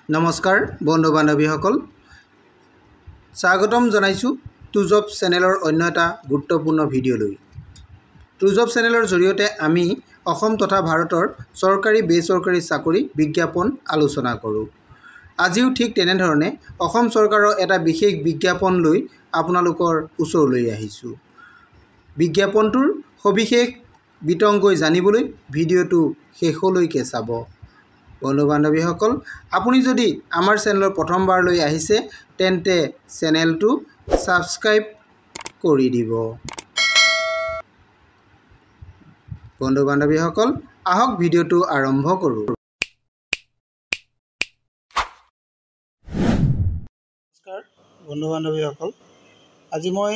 নমস্কাৰ বন্ধু বান্ধৱীসকল, স্বাগতম জনাইছোঁ টুজব চেনেলৰ অন্য এটা গুৰুত্বপূৰ্ণ ভিডিঅ'লৈ। টুজব চেনেলৰ জৰিয়তে আমি অসম তথা ভাৰতৰ চৰকাৰী বেচৰকাৰী চাকৰি বিজ্ঞাপন আলোচনা কৰোঁ। আজিও ঠিক তেনেধৰণে অসম চৰকাৰৰ এটা বিশেষ বিজ্ঞাপন লৈ আপোনালোকৰ ওচৰলৈ আহিছোঁ। বিজ্ঞাপনটোৰ সবিশেষ বিতংকৈ জানিবলৈ ভিডিঅ'টো শেষলৈকে চাব। বন্ধু বান্ধৱীসকল, আপুনি যদি আমাৰ চেনেলৰ প্ৰথমবাৰলৈ আহিছে তেন্তে চেনেলটো ছাবস্ক্ৰাইব কৰি দিব। বন্ধু বান্ধৱীসকল, আহক ভিডিঅ'টো আৰম্ভ কৰোঁ। নমস্কাৰ বন্ধু বান্ধৱীসকল, আজি মই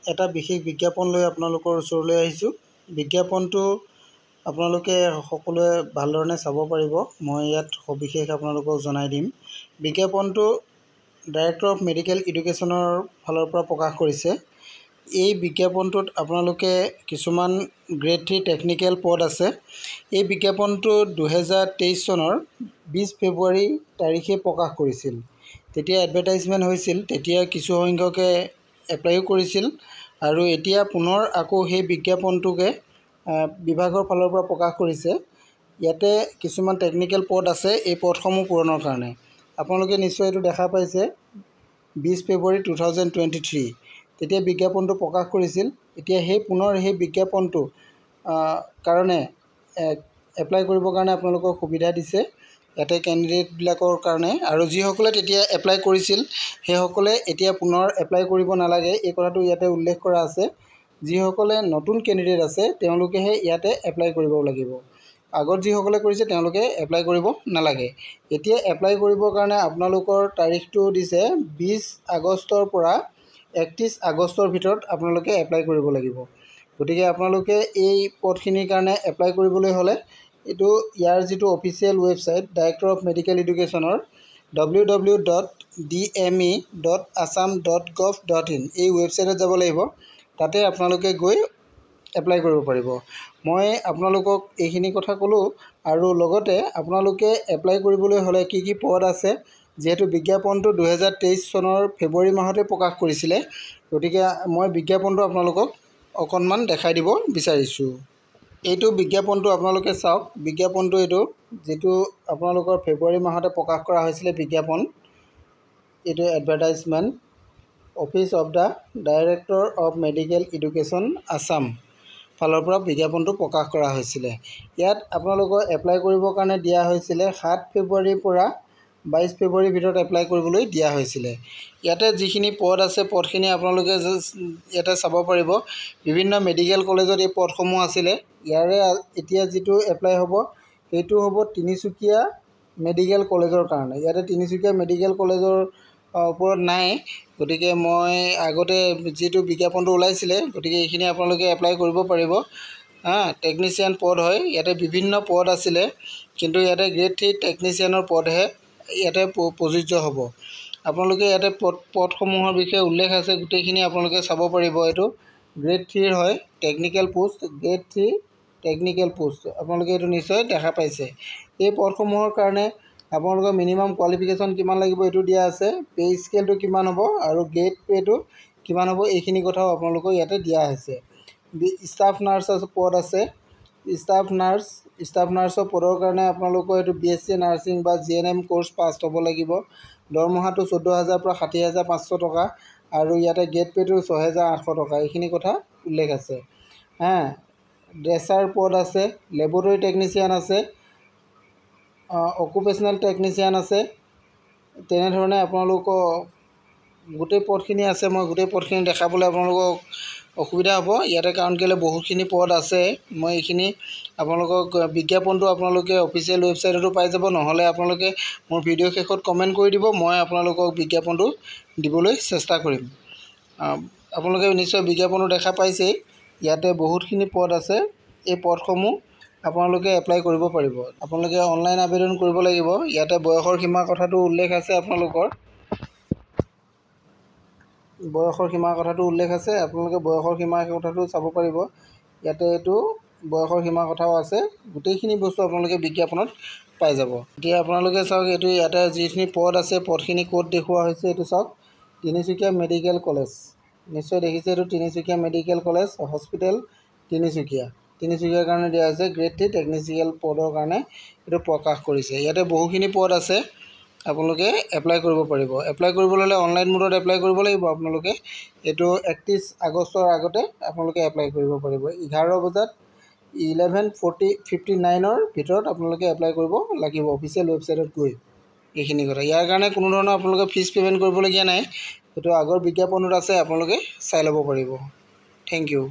এটা বিশেষ বিজ্ঞাপন লৈ আপোনালোকৰ ওচৰলৈ আহিছোঁ। বিজ্ঞাপনটো আপোনালোকে সকলোৱে ভালধৰণে চাব পাৰিব। মই ইয়াত সবিশেষ আপোনালোকক জনাই দিম। বিজ্ঞাপনটো ডাইৰেক্টৰ অফ মেডিকেল এডুকেশ্যনৰ ফালৰ পৰা প্ৰকাশ কৰিছে। এই বিজ্ঞাপনটোত আপোনালোকে কিছুমান গ্ৰেড 3 টেকনিকেল পদ আছে। এই বিজ্ঞাপনটো 2023 চনৰ 20 ফেব্ৰুৱাৰী তাৰিখে প্ৰকাশ কৰিছিল। তেতিয়া এডভাৰটাইজমেণ্ট হৈছিল, তেতিয়া কিছু সংখ্যকে এপ্লাইও কৰিছিল আৰু এতিয়া পুনৰ আকৌ সেই বিজ্ঞাপনটোকে বিভাগৰ ফালৰ পৰা প্ৰকাশ কৰিছে। ইয়াতে কিছুমান টেকনিকেল পদ আছে, এই পদসমূহ পূৰণৰ কাৰণে। আপোনালোকে নিশ্চয় এইটো দেখা পাইছে। 20 ফেব্ৰুৱাৰী 2023 তেতিয়া বিজ্ঞাপনটো প্ৰকাশ কৰিছিল। এতিয়া পুনৰ সেই বিজ্ঞাপনটো কাৰণে এপ্লাই কৰিবৰ কাৰণে আপোনালোকক সুবিধা দিছে ইয়াতে কেণ্ডিডেটবিলাকৰ কাৰণে। আৰু যিসকলে তেতিয়া এপ্লাই কৰিছিল সেইসকলে এতিয়া পুনৰ এপ্লাই কৰিব নালাগে, এই কথাটো ইয়াতে উল্লেখ কৰা আছে। যিসকলে নতুন কেণ্ডিডেট আছে তেওঁলোকেহে ইয়াতে এপ্লাই কৰিব লাগিব। আগত যিসকলে কৰিছে তেওঁলোকে এপ্লাই কৰিব নালাগে। এতিয়া এপ্লাই কৰিবৰ কাৰণে আপোনালোকৰ তাৰিখটো দিছে 20 আগষ্টৰ পৰা 31 আগষ্টৰ ভিতৰত আপোনালোকে এপ্লাই কৰিব লাগিব। গতিকে আপোনালোকে এই পদখিনিৰ কাৰণে এপ্লাই কৰিবলৈ হ'লে এইটো ইয়াৰ যিটো official website director of medical এডুকেশ্যনৰ www.dme.assam.gov.in এই ৱেবছাইটত যাব লাগিব। তাতে আপোনালোকে গৈ এপ্লাই কৰিব পাৰিব। মই আপোনালোকক এইখিনি কথা ক'লোঁ আৰু লগতে আপোনালোকে এপ্লাই কৰিবলৈ হ'লে কি কি পদ আছে, যিহেতু বিজ্ঞাপনটো 2023 চনৰ ফেব্ৰুৱাৰী মাহতে প্ৰকাশ কৰিছিলে, গতিকে মই বিজ্ঞাপনটো আপোনালোকক অকণমান দেখাই দিব বিচাৰিছোঁ। এইটো বিজ্ঞাপনটো আপোনালোকে চাওক। বিজ্ঞাপনটো এইটো যিটো আপোনালোকৰ ফেব্ৰুৱাৰী মাহতে প্ৰকাশ কৰা হৈছিলে বিজ্ঞাপন, এইটো advertisement office of the director of medical education Assam ফালৰ পৰা বিজ্ঞাপনটো প্ৰকাশ কৰা হৈছিলে। ইয়াত আপোনালোকক এপ্লাই কৰিবৰ কাৰণে দিয়া হৈছিলে 7 ফেব্ৰুৱাৰীৰ পৰা 22 ফেব্ৰুৱাৰীৰ ভিতৰত এপ্লাই কৰিবলৈ দিয়া হৈছিলে। ইয়াতে যিখিনি পদ আছে পদখিনি আপোনালোকে ইয়াতে চাব পাৰিব। বিভিন্ন মেডিকেল কলেজত এই পদসমূহ আছিলে। ইয়াৰে এতিয়া যিটো এপ্লাই হ'ব সেইটো হ'ব তিনিচুকীয়া মেডিকেল কলেজৰ কাৰণে। ইয়াতে তিনিচুকীয়া মেডিকেল কলেজৰ ওপৰত নাই, গতিকে মই আগতে যিটো বিজ্ঞাপনটো ওলাইছিলে, গতিকে এইখিনি আপোনালোকে এপ্লাই কৰিব পাৰিব। টেকনিচিয়ান পদ হয়, ইয়াতে বিভিন্ন পদ আছিলে, কিন্তু ইয়াতে গ্ৰেড 3 টেকনিচিয়ানৰ পদহে ইয়াতে প্ৰযোজ্য হ'ব। আপোনালোকে ইয়াতে পদসমূহৰ বিষয়ে উল্লেখ আছে, গোটেইখিনি আপোনালোকে চাব পাৰিব। এইটো গ্ৰেড 3 হয়, technical post, grade 3 technical post. আপোনালোকে এইটো নিশ্চয় দেখা পাইছে। এই পদসমূহৰ কাৰণে আপোনালোকৰ মিনিমাম কোৱালিফিকেশ্যন কিমান লাগিব এইটো দিয়া আছে, পে স্কেলটো কিমান হ'ব আৰু গ্ৰেড পে'টো কিমান হ'ব, এইখিনি কথাও আপোনালোকক ইয়াতে দিয়া হৈছে। ষ্টাফ নাৰ্ছ পদ আছে। ষ্টাফ নাৰ্ছৰ পদৰ কাৰণে আপোনালোকৰ এইটো BSc নাৰ্ছিং বা GNM কোৰ্চ পাছ হ'ব লাগিব। দৰমহাটো 14,000 পৰা 60,500 টকা আৰু ইয়াতে গ্ৰেড পে'টো 6,800 টকা। এইখিনি কথা উল্লেখ আছে। ড্ৰেছাৰ পদ আছে, লেবৰেটৰী টেকনিচিয়ান আছে, অকুপেশ্যনেল টেকনিচিয়ান আছে। তেনেধৰণে আপোনালোকৰ গোটেই পদখিনি আছে। মই গোটেই পদখিনি দেখাবলৈ আপোনালোকক অসুবিধা হ'ব ইয়াতে, কাৰণ কেলৈ বহুতখিনি পদ আছে। মই এইখিনি আপোনালোকক বিজ্ঞাপনটো আপোনালোকে অফিচিয়েল ৱেবছাইটতো পাই যাব, নহ'লে আপোনালোকে মোৰ ভিডিঅ' শেষত কমেণ্ট কৰি দিব, মই আপোনালোকক বিজ্ঞাপনটো দিবলৈ চেষ্টা কৰিম। আপোনালোকে নিশ্চয় বিজ্ঞাপনটো দেখা পাইছেই। ইয়াতে বহুতখিনি পদ আছে। এই পদসমূহ আপোনালোকে এপ্লাই কৰিব পাৰিব। আপোনালোকে অনলাইন আবেদন কৰিব লাগিব। ইয়াতে বয়সৰ সীমাৰ কথাটো উল্লেখ আছে। আপোনালোকৰ বয়সৰ সীমাৰ কথাটো উল্লেখ আছে, আপোনালোকে বয়সৰ সীমাৰ কথাটো চাব পাৰিব। ইয়াতে এইটো বয়সৰ সীমাৰ কথাও আছে। গোটেইখিনি বস্তু আপোনালোকে বিজ্ঞাপনত পাই যাব। এতিয়া আপোনালোকে চাওক, এইটো ইয়াতে যিখিনি পদ আছে পদখিনি ক'ত দেখুওৱা হৈছে এইটো চাওক। তিনিচুকীয়া মেডিকেল কলেজ, নিশ্চয় দেখিছে এইটো তিনিচুকীয়া মেডিকেল কলেজ হস্পিটেল তিনিচুকীয়াৰ কাৰণে দিয়া হৈছে। গ্ৰেড 3 টেকনিচিকেল পদৰ কাৰণে এইটো প্ৰকাশ কৰিছে। ইয়াতে বহুখিনি পদ আছে, আপোনালোকে এপ্লাই কৰিব পাৰিব। এপ্লাই কৰিবলৈ হ'লে অনলাইন মোডত এপ্লাই কৰিব লাগিব। আপোনালোকে এইটো 31 আগষ্টৰ আগতে আপোনালোকে এপ্লাই কৰিব পাৰিব। 11 বজাত 11:59 ভিতৰত আপোনালোকে এপ্লাই কৰিব লাগিব অফিচিয়েল ৱেবছাইটত গৈ। এইখিনি কথা। ইয়াৰ কাৰণে কোনো ধৰণৰ আপোনালোকে ফিজ পে'মেণ্ট কৰিবলগীয়া নাই। এইটো আগৰ বিজ্ঞাপনত আছে, আপোনালোকে চাই ল'ব পাৰিব। Thank U.